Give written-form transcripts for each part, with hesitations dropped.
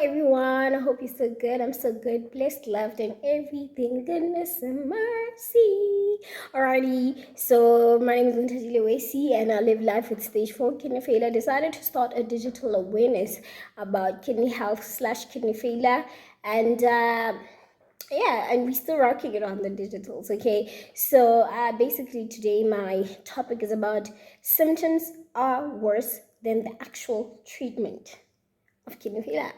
everyone. I hope you're so good. I'm so good, blessed, loved, and everything. Goodness and mercy. Alrighty, so my name is Onthatile Wesi, and I live life with stage 4 kidney failure. I decided to start a digital awareness about kidney health / kidney failure, and yeah, and we're still rocking it on the digitals. Okay, so basically today my topic is about symptoms are worse than the actual treatment of kidney failure.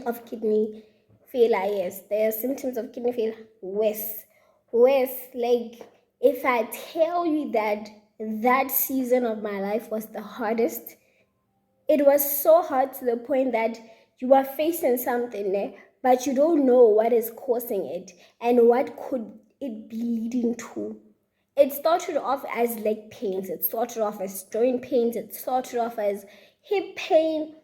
Of kidney failure, yes, there are symptoms of kidney failure worse. Like, if I tell you that that season of my life was the hardest, it was so hard to the point that you are facing something, but you don't know what is causing it and what could it be leading to. It started off as leg pains, it started off as joint pains, it started off as hip pain.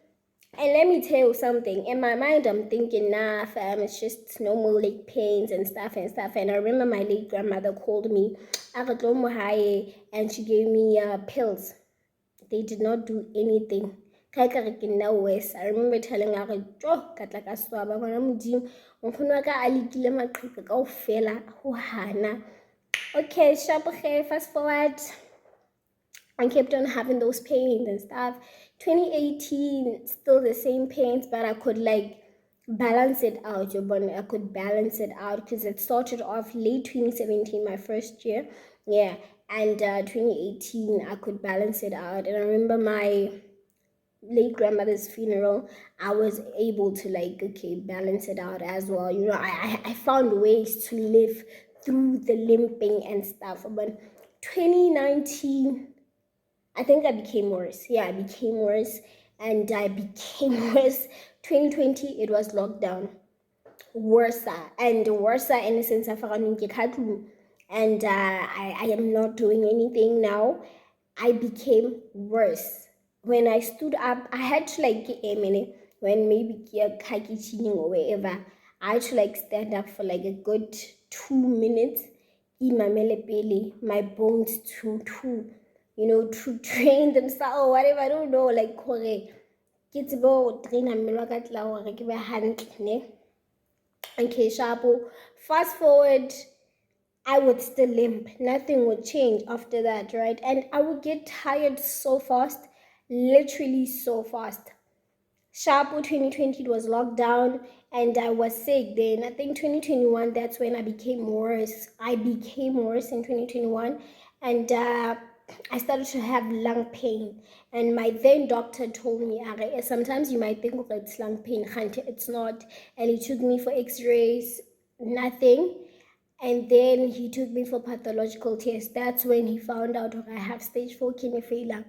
And let me tell you something. In my mind, I'm thinking, nah, fam, it's just normal leg pains and stuff. And I remember my late grandmother called me, and she gave me pills. They did not do anything. I remember telling her, "Jo, katla ka swaba ngwana modimo. Nkgono wa ka a lekile maqheka kaofela ho hana." Okay, sharp, fast forward. I kept on having those pains and stuff. 2018, still the same pains, but I could balance it out. I could balance it out because it started off late 2017, my first year. Yeah, and 2018, I could balance it out. And I remember my late grandmother's funeral, I was able to balance it out as well. I found ways to live through the limping and stuff. But 2019, I think I became worse. Yeah, I became worse, and I became worse. 2020, it was lockdown. Worse and worse in the sense of and I am not doing anything now. I became worse. When I stood up, I had to a minute when maybe cheating or wherever. I had to stand up for a good 2 minutes. My bones to train themselves or whatever. I don't know, kids go train okay, sharpo. Fast forward, I would still limp. Nothing would change after that, right? And I would get tired so fast, literally so fast. Sharpo 2020, it was locked down and I was sick then. I think 2021, that's when I became worse. I became worse in 2021, and I started to have lung pain. And my then doctor told me, sometimes you might think it's lung pain, it's not. And he took me for x-rays, nothing. And then he took me for pathological tests. That's when he found out I have stage 4 kidney failure.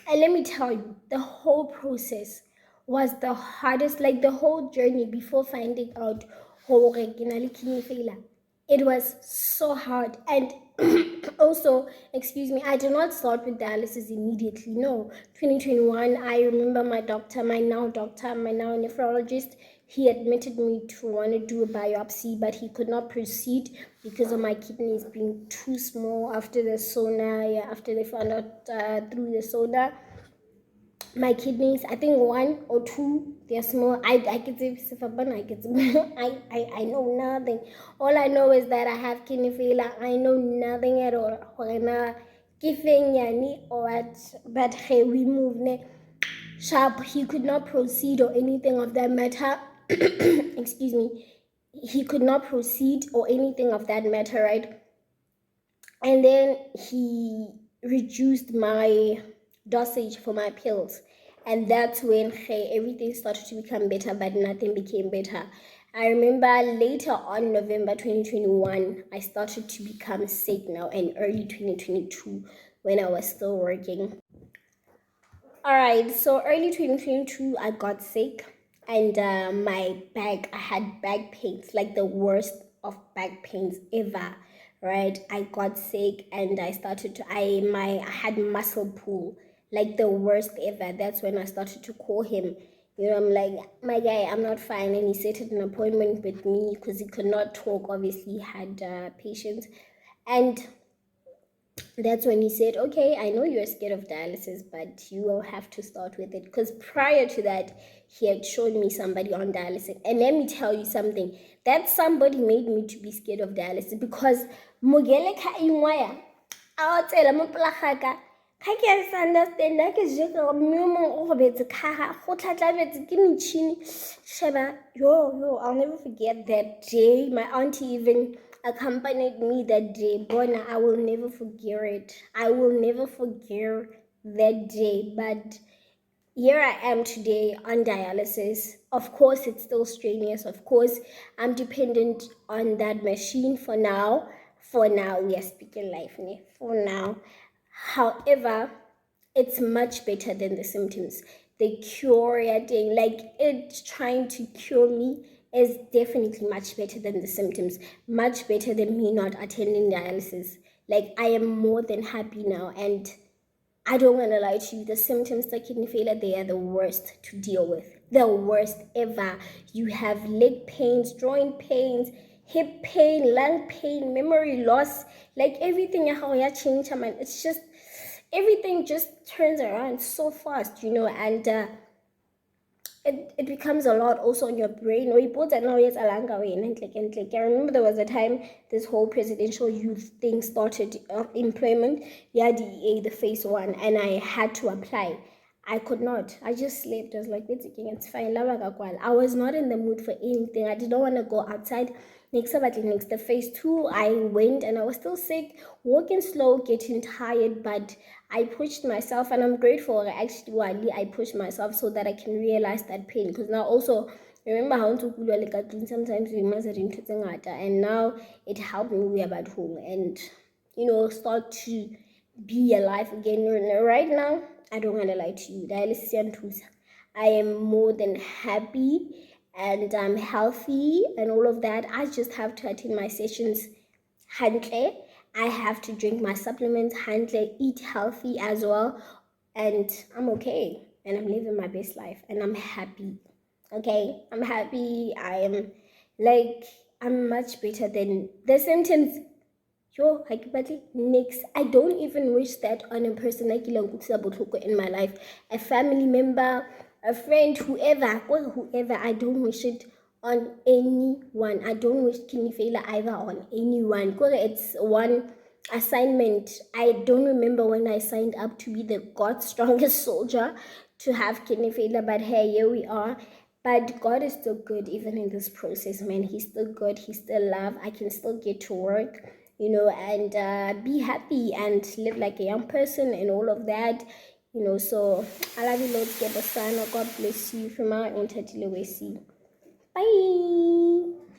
And let me tell you, the whole process was the hardest, the whole journey before finding out kidney failure. It was so hard. And also, excuse me, I did not start with dialysis immediately. No, 2021, I remember my now nephrologist, he admitted me to want to do a biopsy, but he could not proceed because of my kidneys being too small after the sonar. Yeah, after they found out through the sonar, my kidneys, I think 1 or 2, they're small. I can say I know nothing. All I know is that I have kidney failure. I know nothing at all. Or what, but hey, we move sharp. He could not proceed or anything of that matter. Excuse me. He could not proceed or anything of that matter, right? And then he reduced my dosage for my pills. And that's when everything started to become better, but nothing became better. I remember later on, November 2021, I started to become sick now, and early 2022 when I was still working. All right, so early 2022, I got sick, and I had back pains, like the worst of back pains ever, right? I got sick, and I started to, I had muscle pull, like the worst ever. That's when I started to call him. I'm like, my guy, I'm not fine. And he set an appointment with me because he could not talk. Obviously, he had patients. And That's when he said, okay, I know you're scared of dialysis, but you will have to start with it. Because prior to that, he had shown me somebody on dialysis. And let me tell you something, that somebody made me to be scared of dialysis because mogele ka ingwaya a tsela mo plagaka ga ke sa understand ke jeka mme mo go betse khaga go tlhatlabetse ke metšhini sheba yo I'll never forget that day. My auntie even accompanied me that day. Bona, I will never forget it. I will never forget that day. But here I am today on dialysis. Of course, it's still strenuous. Of course, I'm dependent on that machine for now. For now, we are speaking life. For now. However, it's much better than the symptoms. The cure thing, like it trying to cure me, is definitely much better than the symptoms, much better than me not attending dialysis. Like, I am more than happy now, and I don't want to lie to you, the symptoms of kidney failure, they are the worst to deal with. The worst ever. You have leg pains, joint pains, hip pain, lung pain, memory loss, like everything how ya change, man. It's just everything just turns around so fast, and it becomes a lot also on your brain. I remember there was a time this whole presidential youth thing started, employment, yeah, the phase one, and I had to apply. I could not. I just slept. I was like, it's fine. I was not in the mood for anything. I didn't want to go outside. Next the phase two, I went and I was still sick, walking slow, getting tired, but I pushed myself, and I'm grateful. I pushed myself so that I can realize that pain. Because now also, remember how to sometimes we must and now it helped me we are at home and start to be alive again. Right now, I don't want to lie to you. I am more than happy and I'm healthy and all of that. I just have to attend my sessions handle. I have to drink my supplements handle, eat healthy as well, and I'm okay and I'm living my best life and I'm happy. Okay, I'm happy. I'm much better than the symptoms. Yo, next. I don't even wish that on a person in my life. A family member, a friend, whoever. I don't wish it on anyone. I don't wish kidney failure either on anyone. Because it's one assignment. I don't remember when I signed up to be the God's strongest soldier to have kidney failure, but hey, here we are. But God is still good even in this process, man. He's still good. He's still love. I can still get to work, and be happy and live like a young person and all of that, So I love you, Lord. Get the son. God bless you. From my Onthatile Wesi. Bye.